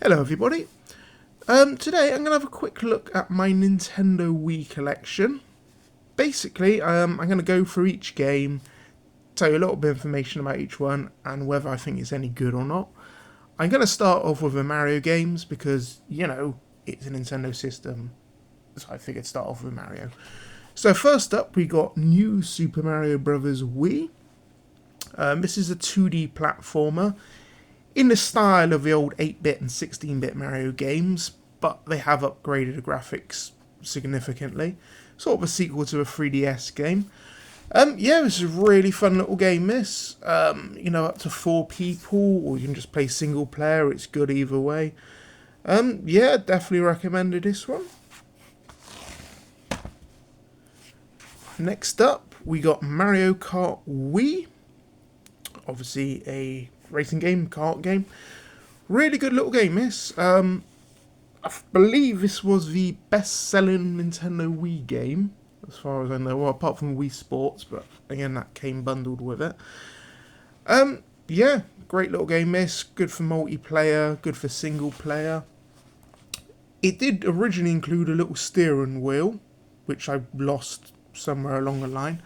Hello everybody. Today I'm going to have a quick look at my Nintendo Wii Collection. Basically, I'm going to go through each game, tell you a little bit of information about each one, and whether I think it's any good or not. I'm going to start off with the Mario games because, it's a Nintendo system, so I figured start off with Mario. So first up, we got New Super Mario Bros. Wii. This is a 2D platformer in the style of the old 8-bit and 16-bit Mario games, but they have upgraded the graphics significantly. Sort of a sequel to a 3DS game. This is a really fun little game, this. Up to 4 people, or you can just play single player, it's good either way. Definitely recommended this one. Next up, we got Mario Kart Wii. Obviously a racing game, kart game. Really good little game, this. I believe this was the best-selling Nintendo Wii game, as far as I know. Well, apart from Wii Sports, but again, that came bundled with it. Great little game, this. Good for multiplayer, good for single player. It did originally include a little steering wheel, which I lost somewhere along the line.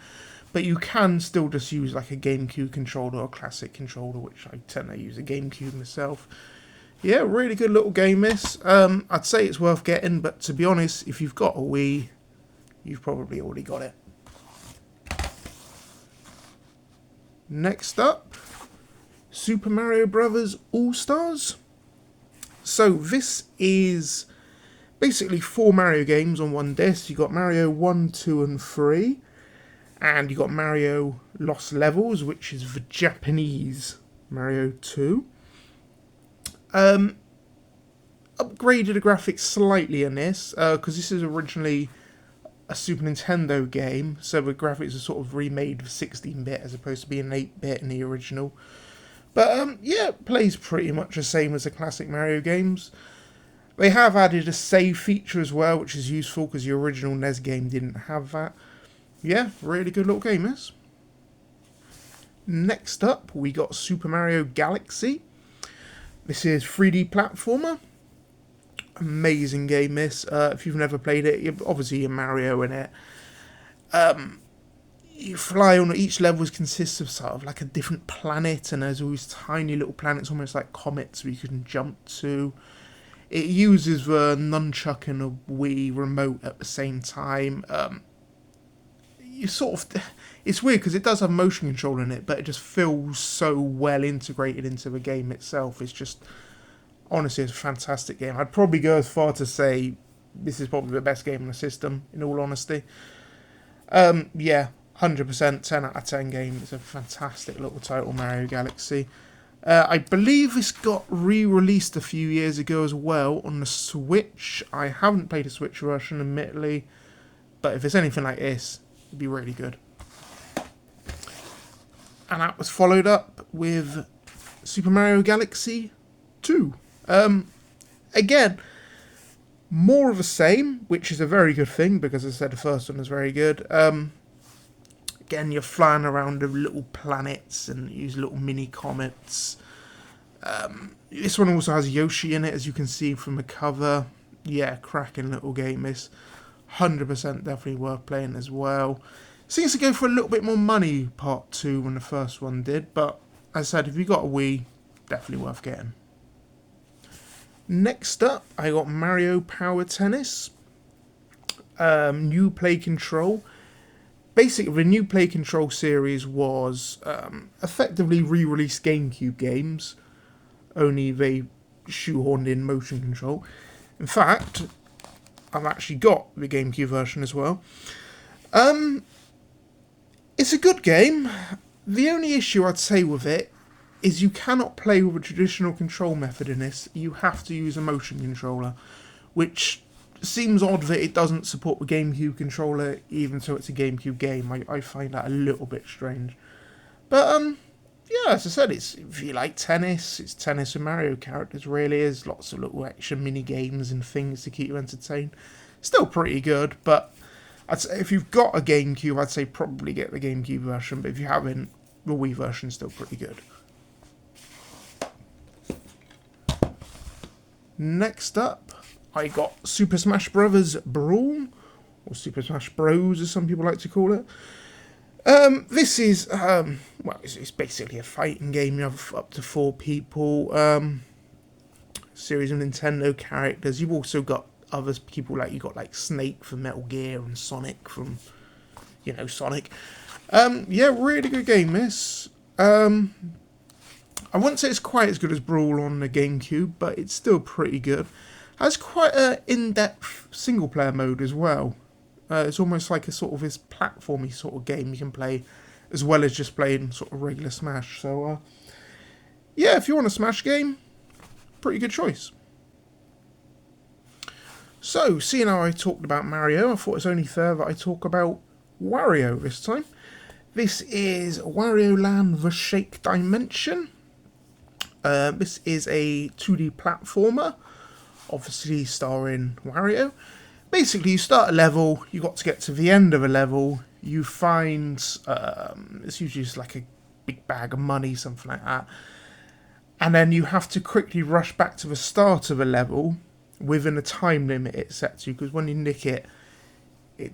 But you can still just use like a GameCube controller or a classic controller, which I tend to use a GameCube myself. Yeah, really good little game, this. I'd say it's worth getting, but to be honest, if you've got a Wii, you've probably already got it. Next up, Super Mario Bros. All-Stars. So this is basically 4 Mario games on one disc. You've got Mario 1, 2 and 3. And you got Mario Lost Levels, which is the Japanese Mario 2. Upgraded the graphics slightly in this, because this is originally a Super Nintendo game, so the graphics are sort of remade for 16-bit as opposed to being 8-bit in the original. But it plays pretty much the same as the classic Mario games. They have added a save feature as well, which is useful because the original NES game didn't have that. Yeah, really good little game, this. Next up, we got Super Mario Galaxy. This is 3D platformer. Amazing game, this. If you've never played it, obviously you're Mario in it. You fly on, each level consists of sort of like a different planet, and there's always tiny little planets, almost like comets, where you can jump to. It uses the nunchuck and a Wii remote at the same time. It's weird because it does have motion control in it, but it just feels so well integrated into the game itself. It's just, honestly, it's a fantastic game. I'd probably go as far to say this is probably the best game on the system, in all honesty. 100%, 10 out of 10 game. It's a fantastic little title, Mario Galaxy. I believe this got re-released a few years ago as well on the Switch. I haven't played a Switch version, admittedly, but if it's anything like this, it'd be really good. And that was followed up with Super Mario Galaxy 2. Again, more of the same, which is a very good thing, because as I said, the first one was very good. Again, you're flying around the little planets and use little mini comets. This one also has Yoshi in it, as you can see from the cover. Yeah, cracking little game, this. 100% definitely worth playing as well. Seems to go for a little bit more money, part 2, than the first one did, but as I said, if you got a Wii, definitely worth getting. Next up, I got Mario Power Tennis. New Play Control. Basically, the New Play Control series was effectively re-released GameCube games, only they shoehorned in motion control. In fact, I've actually got the GameCube version as well. It's a good game. The only issue I'd say with it is you cannot play with a traditional control method in this. You have to use a motion controller, which seems odd that it doesn't support the GameCube controller, even though it's a GameCube game. I find that a little bit strange. But, as I said, if you like tennis, it's tennis with Mario characters, really is. Lots of little extra mini-games and things to keep you entertained. Still pretty good, but I'd say if you've got a GameCube, I'd say probably get the GameCube version, but if you haven't, the Wii version's still pretty good. Next up, I got Super Smash Bros. Brawl, or Super Smash Bros. As some people like to call it. This is, well, it's basically a fighting game. You have up to 4 people. Series of Nintendo characters. You've also got other people, like you got like Snake from Metal Gear and Sonic from, Sonic. Yeah, really good game, this. I wouldn't say it's quite as good as Brawl on the GameCube, but it's still pretty good. Has quite an in-depth single-player mode as well. It's almost like a sort of this platformy sort of game you can play, as well as just playing sort of regular Smash. So, yeah, if you want a Smash game, pretty good choice. So, seeing how I talked about Mario, I thought it's only fair that I talk about Wario this time. This is Wario Land: The Shake Dimension. This is a 2D platformer, obviously starring Wario. Basically, you start a level, you got to get to the end of a level, you find, it's usually just like a big bag of money, something like that, and then you have to quickly rush back to the start of a level within a time limit it's set to, because when you nick it, it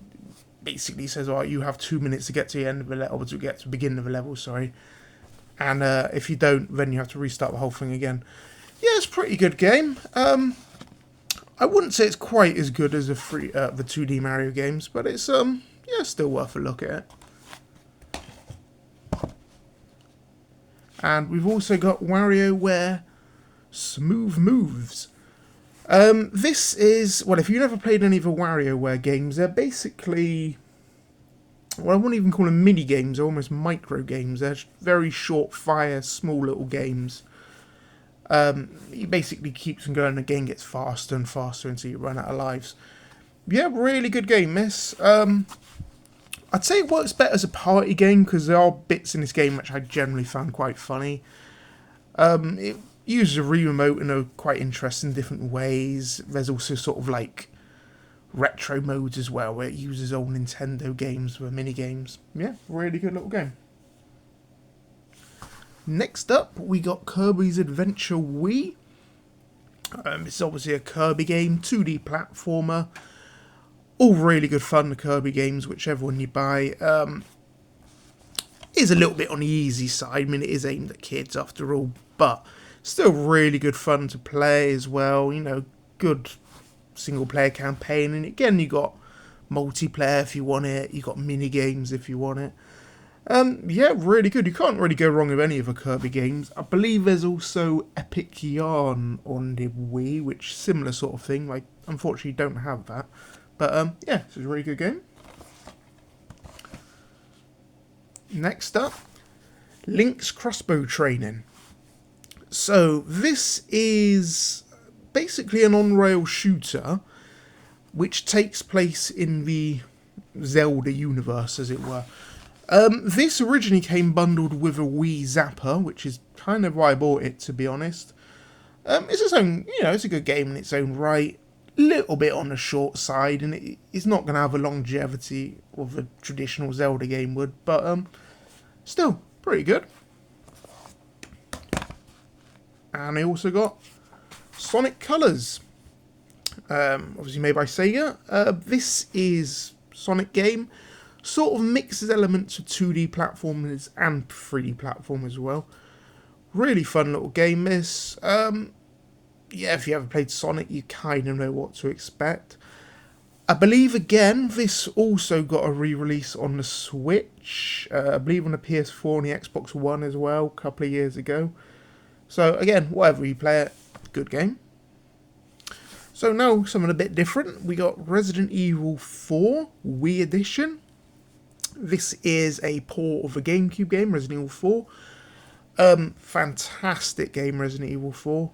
basically says, alright, you have 2 minutes to get to the end of the level, or to get to the beginning of the level, sorry. And if you don't, then you have to restart the whole thing again. Yeah, it's a pretty good game. I wouldn't say it's quite as good as the 2D Mario games, but it's yeah, still worth a look at it. And we've also got WarioWare Smooth Moves. This is, well, if you've never played any of the WarioWare games, they're basically, well, I wouldn't even call them mini games, they're almost micro games. They're very short fire, small little games. He basically keeps them going, the game gets faster and faster until you run out of lives. Yeah, really good game, this. I'd say it works better as a party game, because there are bits in this game which I generally found quite funny. It uses a remote in a quite interesting different ways. There's also sort of like retro modes as well, where it uses old Nintendo games for mini games. Yeah, really good little game. Next up, we got Kirby's Adventure Wii. It's obviously a Kirby game, 2D platformer. All really good fun, the Kirby games, whichever one you buy. Is a little bit on the easy side. I mean, it is aimed at kids after all, but still really good fun to play as well. Good single-player campaign, and again, you got multiplayer if you want it. You got mini games if you want it. Yeah, really good. You can't really go wrong with any of the Kirby games. I believe there's also Epic Yarn on the Wii, which is similar sort of thing. I unfortunately don't have that. But, yeah, it's a really good game. Next up, Link's Crossbow Training. So, this is basically an on-rail shooter, which takes place in the Zelda universe, as it were. This originally came bundled with a Wii Zapper, which is kind of why I bought it, to be honest. It's its own, it's a good game in its own right. Little bit on the short side, and it's not going to have a longevity of a traditional Zelda game would, but still pretty good. And I also got Sonic Colors, obviously made by Sega. This is Sonic game. Sort of mixes elements of 2D platformers and 3D platform as well. Really fun little game, this. Yeah, if you ever played Sonic, you kind of know what to expect. I believe, again, this also got a re-release on the Switch. I believe on the PS4 and the Xbox One as well, a couple of years ago. So, again, whatever you play it, good game. So now, something a bit different. We got Resident Evil 4 Wii Edition. This is a port of a GameCube game, Resident Evil 4. Fantastic game, Resident Evil 4.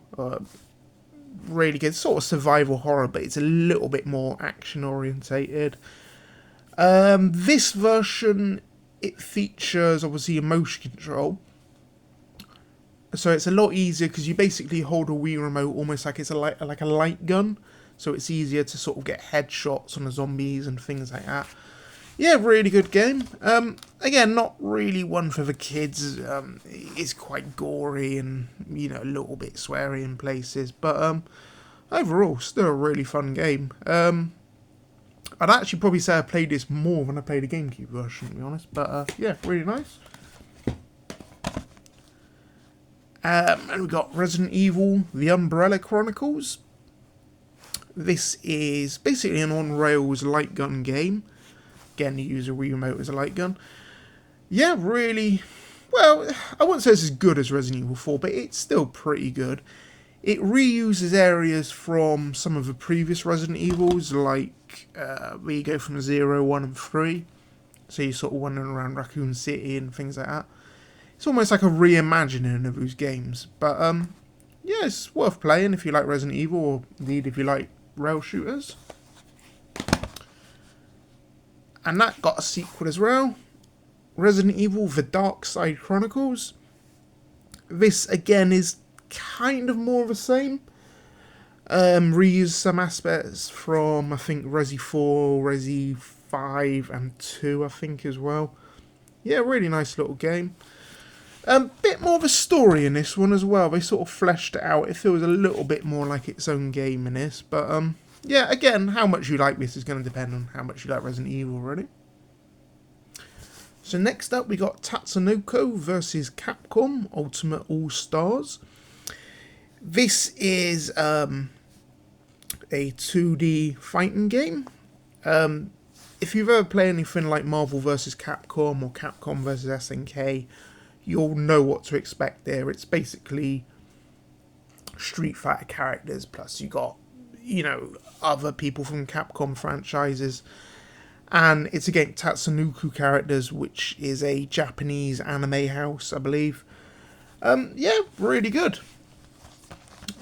Really good. Sort of survival horror, but it's a little bit more action orientated. This version, it features obviously a motion control. So it's a lot easier because you basically hold a Wii remote almost like it's a light gun. So it's easier to sort of get headshots on the zombies and things like that. Yeah, really good game. Again, not really one for the kids. It's quite gory and, a little bit sweary in places. But overall, still a really fun game. I'd actually probably say I played this more than I played the GameCube version, to be honest. But yeah, really nice. And we got Resident Evil: The Umbrella Chronicles. This is basically an on-rails light gun game. Again, you use a Wii remote as a light gun. Yeah, really. Well, I wouldn't say it's as good as Resident Evil 4, but it's still pretty good. It reuses areas from some of the previous Resident Evils, like where you go from 0, 1, and 3. So you're sort of wandering around Raccoon City and things like that. It's almost like a reimagining of those games. But yeah, it's worth playing if you like Resident Evil, or indeed if you like rail shooters. And that got a sequel as well. Resident Evil: The Dark Side Chronicles. This again is kind of more of the same. Reuse some aspects from, I think, Resi 4, Resi 5 and 2, I think, as well. Yeah, really nice little game. Bit more of a story in this one as well. They sort of fleshed it out. It feels a little bit more like its own game in this. But yeah, again, how much you like this is going to depend on how much you like Resident Evil, really. So next up, we got Tatsunoko versus Capcom Ultimate All-Stars. This is a 2D fighting game. If you've ever played anything like Marvel vs. Capcom or Capcom vs. SNK, you'll know what to expect there. It's basically Street Fighter characters, plus you got, you know, other people from Capcom franchises. And it's against Tatsunoko characters, which is a Japanese anime house, I believe. Yeah, really good.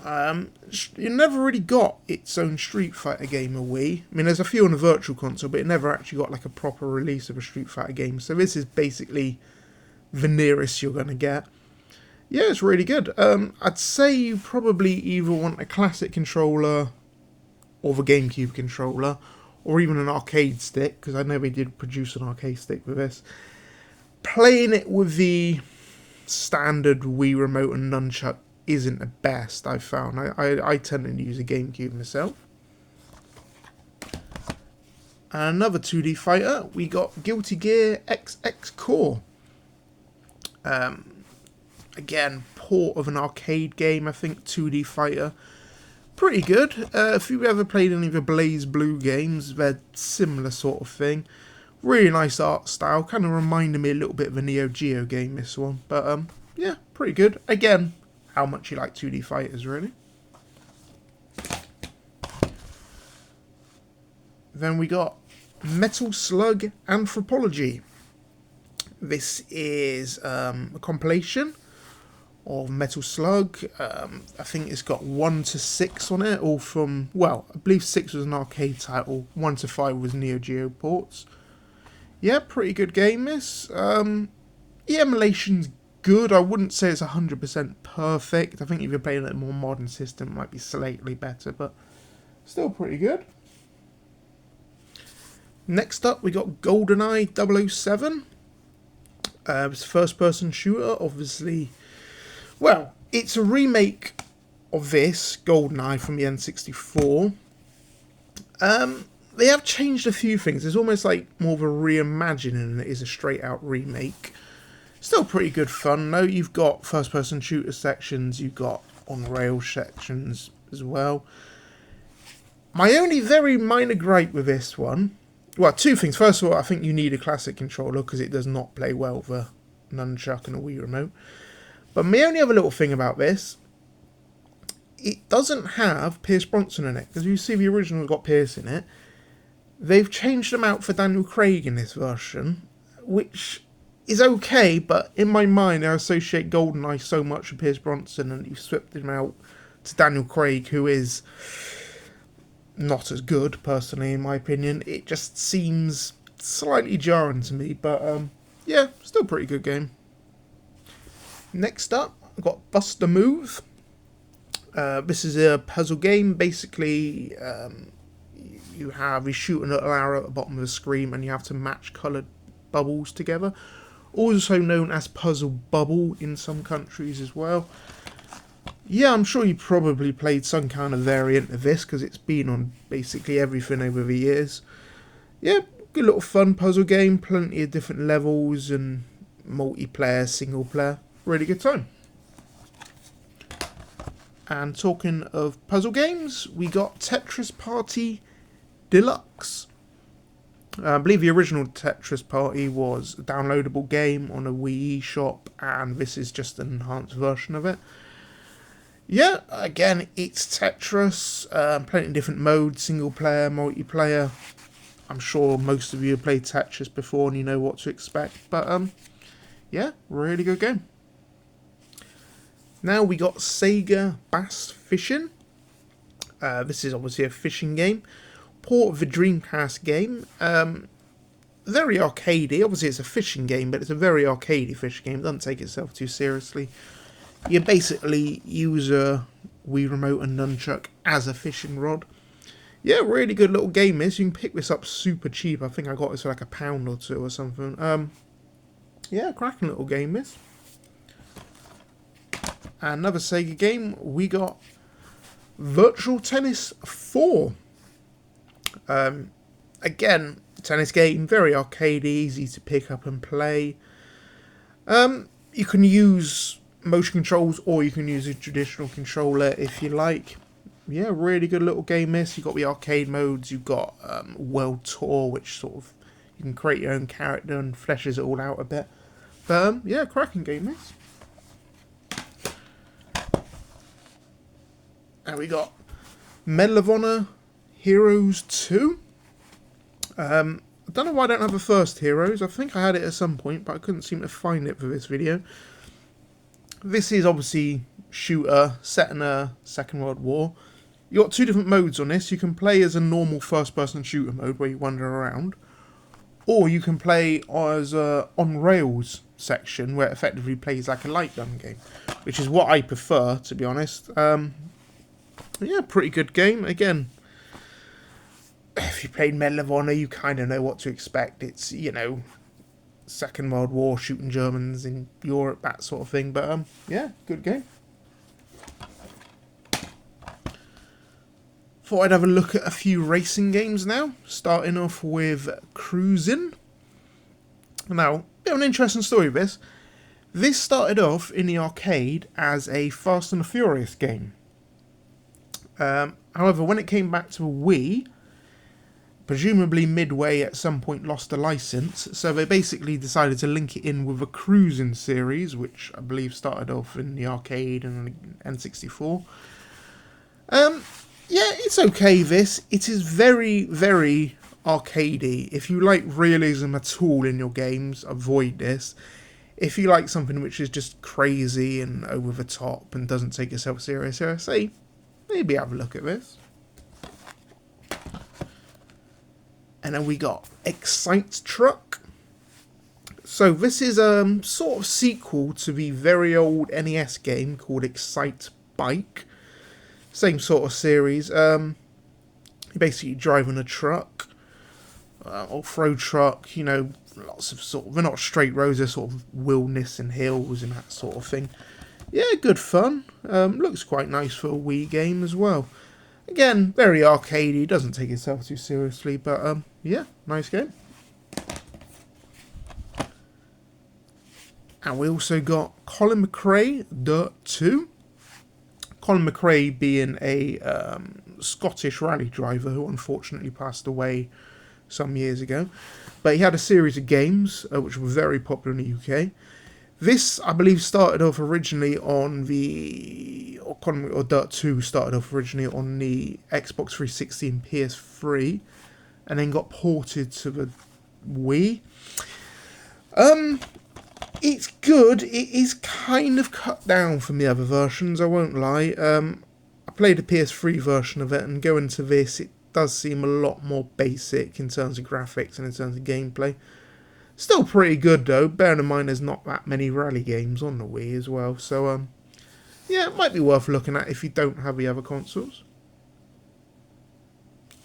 It never really got its own Street Fighter game on Wii. I mean, there's a few on the Virtual Console, but it never actually got like a proper release of a Street Fighter game. So this is basically the nearest you're going to get. Yeah, it's really good. I'd say you probably either want a classic controller or the GameCube controller, or even an arcade stick, because I know they did produce an arcade stick with this. Playing it with the standard Wii remote and nunchuck isn't the best, I've found. I tend to use a GameCube myself. Another 2D fighter, we got Guilty Gear XX Core. Again, port of an arcade game, I think, 2D fighter. Pretty good. If you've ever played any of the Blaze Blue games, they're similar sort of thing. Really nice art style. Kind of reminded me a little bit of a Neo Geo game, this one. But yeah, pretty good. Again, how much you like 2D fighters, really. Then we got Metal Slug Anthropology. This is a compilation of Metal Slug. I think it's got 1 to 6 on it, all from, well, I believe 6 was an arcade title, 1 to 5 was Neo Geo ports. Yeah, pretty good game, this. The emulation's good. I wouldn't say it's 100% perfect. I think if you're playing a more modern system, it might be slightly better, but still pretty good. Next up, we got GoldenEye 007. It's a first-person shooter, obviously. Well, it's a remake of this, GoldenEye, from the N64. They have changed a few things. It's almost like more of a reimagining than it is a straight-out remake. Still pretty good fun, though. You've got first-person shooter sections, you've got on-rail sections as well. My only very minor gripe with this one, well, two things. First of all, I think you need a classic controller because it does not play well with a nunchuck and a Wii remote. But my only other little thing about this, it doesn't have Pierce Brosnan in it. Because you see the original got Pierce in it. They've changed them out for Daniel Craig in this version, which is okay, but in my mind I associate GoldenEye so much with Pierce Brosnan, and you've swapped him out to Daniel Craig, who is not as good, personally, in my opinion. It just seems slightly jarring to me, but yeah, still pretty good game. Next up, I've got Bust a Move. This is a puzzle game. Basically, you shoot a little arrow at the bottom of the screen and you have to match coloured bubbles together. Also known as Puzzle Bubble in some countries as well. Yeah, I'm sure you probably played some kind of variant of this because it's been on basically everything over the years. Yeah, good little fun puzzle game, plenty of different levels and multiplayer, single player. Really good time. And talking of puzzle games, we got Tetris Party Deluxe. I believe the original Tetris Party was a downloadable game on a Wii shop, and this is just an enhanced version of it. Yeah, again, it's Tetris, plenty of different modes, single player, multiplayer. I'm sure most of you have played Tetris before and you know what to expect, but yeah, really good game. Now we got Sega Bass Fishing. This is obviously a fishing game. Port of the Dreamcast game. Very arcadey. Obviously it's a fishing game, but it's a very arcadey fishing game. It doesn't take itself too seriously. You basically use a Wii Remote and Nunchuck as a fishing rod. Yeah, really good little game this. You can pick this up super cheap. I think I got this for like £1 or two or something. Yeah, cracking little game this. Another Sega game, we got Virtual Tennis 4. Again, tennis game, very arcadey, easy to pick up and play. You can use motion controls or you can use a traditional controller if you like. Yeah, really good little game this. You've got the arcade modes, you've got World Tour, which sort of, you can create your own character and fleshes it all out a bit. But yeah, cracking game this. And we got Medal of Honor Heroes 2. I don't know why I don't have the first Heroes. I think I had it at some point, but I couldn't seem to find it for this video. This is obviously shooter set in a Second World War. You got two different modes on this. You can play as a normal first-person shooter mode where you wander around, or you can play as a on-rails section where it effectively plays like a light gun game, which is what I prefer, to be honest. Yeah, pretty good game. Again, if you played Medal of Honor, you kind of know what to expect. It's, you know, Second World War, shooting Germans in Europe, that sort of thing. But, yeah, good game. Thought I'd have a look at a few racing games now. Starting off with Cruisin'. Now, bit of an interesting story of this. This started off in the arcade as a Fast and the Furious game. However, when it came back to a Wii, presumably Midway at some point lost the license, so they basically decided to link it in with a Cruisin' series, which I believe started off in the arcade and N64. Yeah, it's okay, this. It is very, very arcadey. If you like realism at all in your games, avoid this. If you like something which is just crazy and over the top and doesn't take itself seriously, maybe have a look at this. And then we got Excite Truck. So this is a sort of sequel to the very old NES game called Excite Bike. Same sort of series. You're basically driving a truck, off-road truck, you know, lots of sort of, they're not straight roads, they're sort of wilderness and hills and that sort of thing. Yeah, good fun. Looks quite nice for a Wii game as well. Again, very arcadey, doesn't take itself too seriously, but yeah, nice game. And we also got Colin McRae Dirt 2. Colin McRae being a Scottish rally driver who unfortunately passed away some years ago. But he had a series of games which were very popular in the UK. This, I believe, started off originally on the... or Dirt 2 started off originally on the Xbox 360 and PS3, and then got ported to the Wii. It's good. It is kind of cut down from the other versions, I won't lie. I played the PS3 version of it, and going to this, it does seem a lot more basic in terms of graphics and in terms of gameplay. Still pretty good though, bearing in mind there's not that many rally games on the Wii as well, so yeah, it might be worth looking at if you don't have the other consoles.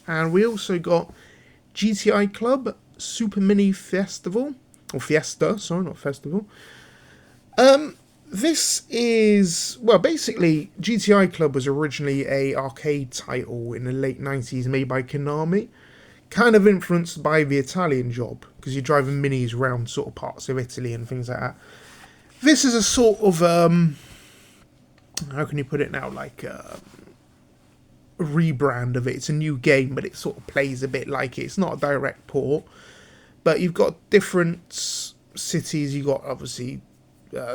And we also got GTI Club Super Mini Festival, or Fiesta, sorry, not Festival. This is, well, basically, GTI Club was originally a arcade title in the late 90s made by Konami, kind of influenced by the Italian Job, because you're driving minis around sort of parts of Italy and things like that. This is a sort of, how can you put it now, like a rebrand of it. It's a new game, but it sort of plays a bit like it. It's not a direct port, but you've got different cities. You've got, obviously,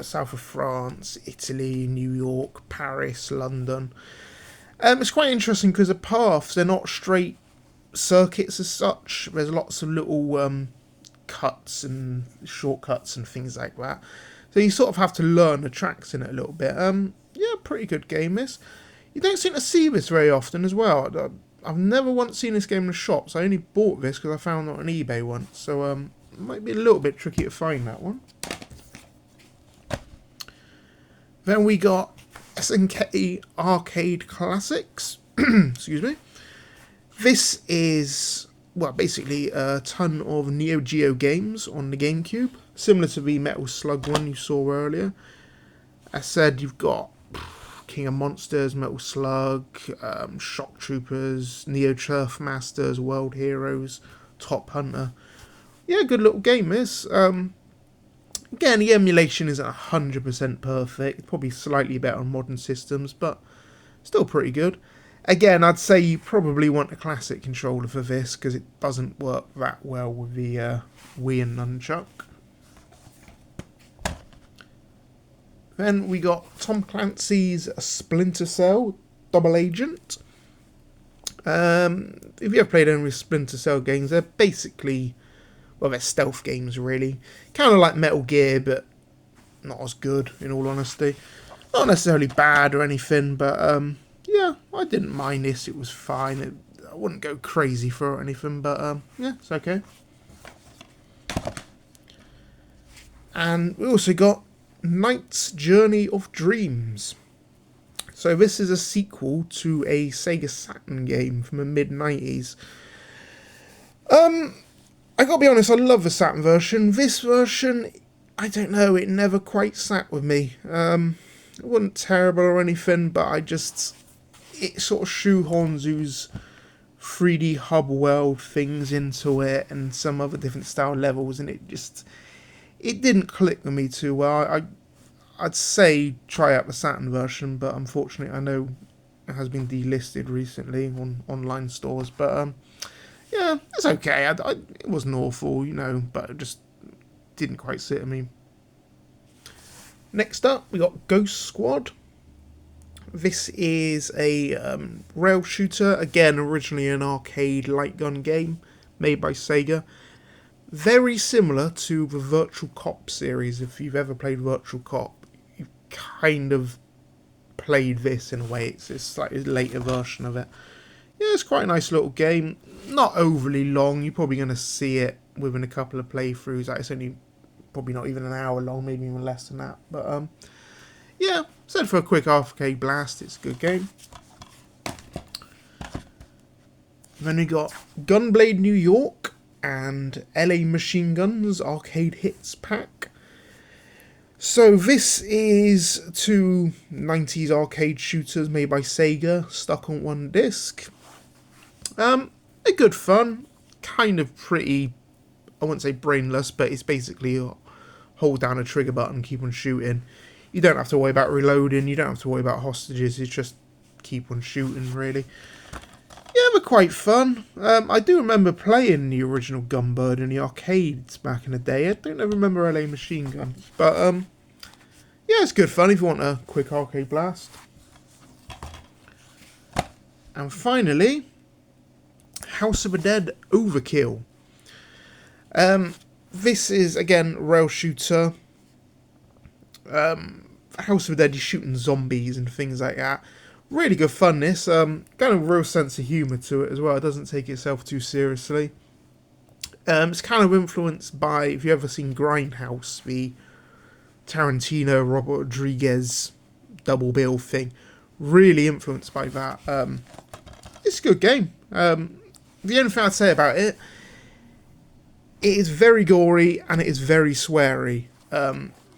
south of France, Italy, New York, Paris, London. It's quite interesting because the paths, they're not straight circuits as such. There's lots of little cuts and shortcuts and things like that. So you sort of have to learn the tracks in it a little bit. Yeah, pretty good game this. You don't seem to see this very often as well. I've never once seen this game in the shops. I only bought this because I found it on eBay once. So it might be a little bit tricky to find that one. Then we got SNK Arcade Classics. Excuse me. This is, well, basically a ton of Neo Geo games on the GameCube, similar to the Metal Slug one you saw earlier. As said, you've got King of Monsters, Metal Slug, Shock Troopers, Neo Turf Masters, World Heroes, Top Hunter. Yeah, good little game this. Again, the emulation isn't 100% perfect. Probably slightly better on modern systems, but still pretty good. Again, I'd say you probably want a classic controller for this, because it doesn't work that well with the Wii and Nunchuck. Then we got Tom Clancy's Splinter Cell Double Agent. If you ever played any Splinter Cell games, they're basically, well, they're stealth games really. Kind of like Metal Gear, but not as good, in all honesty. Not necessarily bad or anything, but yeah, I didn't mind this. It was fine. I wouldn't go crazy for it or anything, but yeah, it's okay. And we also got Knight's Journey of Dreams. So this is a sequel to a Sega Saturn game from the mid-90s. I gotta be honest, I love the Saturn version. This version, I don't know, it never quite sat with me. It wasn't terrible or anything, but it sort of shoehorns those 3D hub world things into it and some other different style levels, and it didn't click with me too well. I'd say try out the Saturn version, but unfortunately I know it has been delisted recently on online stores, but yeah, it's okay. It wasn't awful, but it just didn't quite sit with me. Next up, we got Ghost Squad. This is a rail shooter, again originally an arcade light gun game made by Sega. Very similar to the Virtual Cop series. If you've ever played Virtual Cop, you've kind of played this in a way. It's a slightly later version of it. Yeah, it's quite a nice little game. Not overly long. You're probably going to see it within a couple of playthroughs. Like, it's only probably not even an hour long, maybe even less than that. But yeah, said for a quick arcade blast, it's a good game. Then we got Gunblade New York and LA Machine Guns Arcade Hits Pack. So this is two 90s arcade shooters made by Sega, stuck on one disc. A good fun, kind of pretty, I wouldn't say brainless, but it's basically hold down a trigger button, keep on shooting. You don't have to worry about reloading, you don't have to worry about hostages, it's just keep on shooting really. Yeah, they're quite fun. I do remember playing the original Gunbird in the arcades back in the day. I don't ever remember LA Machine Guns, but yeah, it's good fun if you want a quick arcade blast. And finally, House of the Dead Overkill. This is, again, rail shooter. House of the Dead, you're shooting zombies and things like that. Really good fun, this. Kind of real sense of humour to it as well. It doesn't take itself too seriously. It's kind of influenced by, if you've ever seen Grindhouse, the Tarantino, Robert Rodriguez double bill thing. Really influenced by that. It's a good game. The only thing I'd say about it, it is very gory and it is very sweary.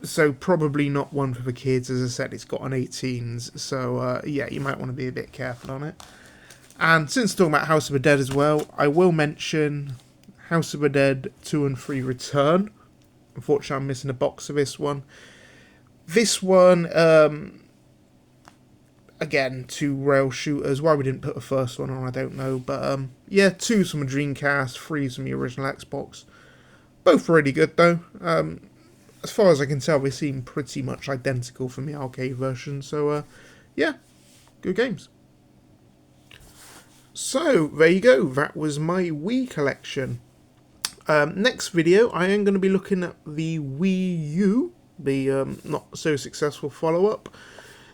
So probably not one for the kids. As I said, it's got an 18s, so yeah, you might want to be a bit careful on it. And since talking about House of the Dead as well, I will mention House of the Dead 2 and 3 Return. Unfortunately, I'm missing a box of this one. This one, again, 2 rail shooters. Why we didn't put the first one on, I don't know. But yeah, 2's from a Dreamcast, 3's from the original Xbox. Both really good though. As far as I can tell, they seem pretty much identical from the arcade version. So yeah, good games. So there you go. That was my Wii collection. Next video, I am going to be looking at the Wii U, the not so successful follow-up.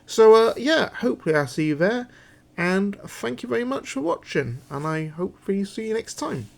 So yeah, hopefully I'll see you there, and thank you very much for watching, and I hopefully see you next time.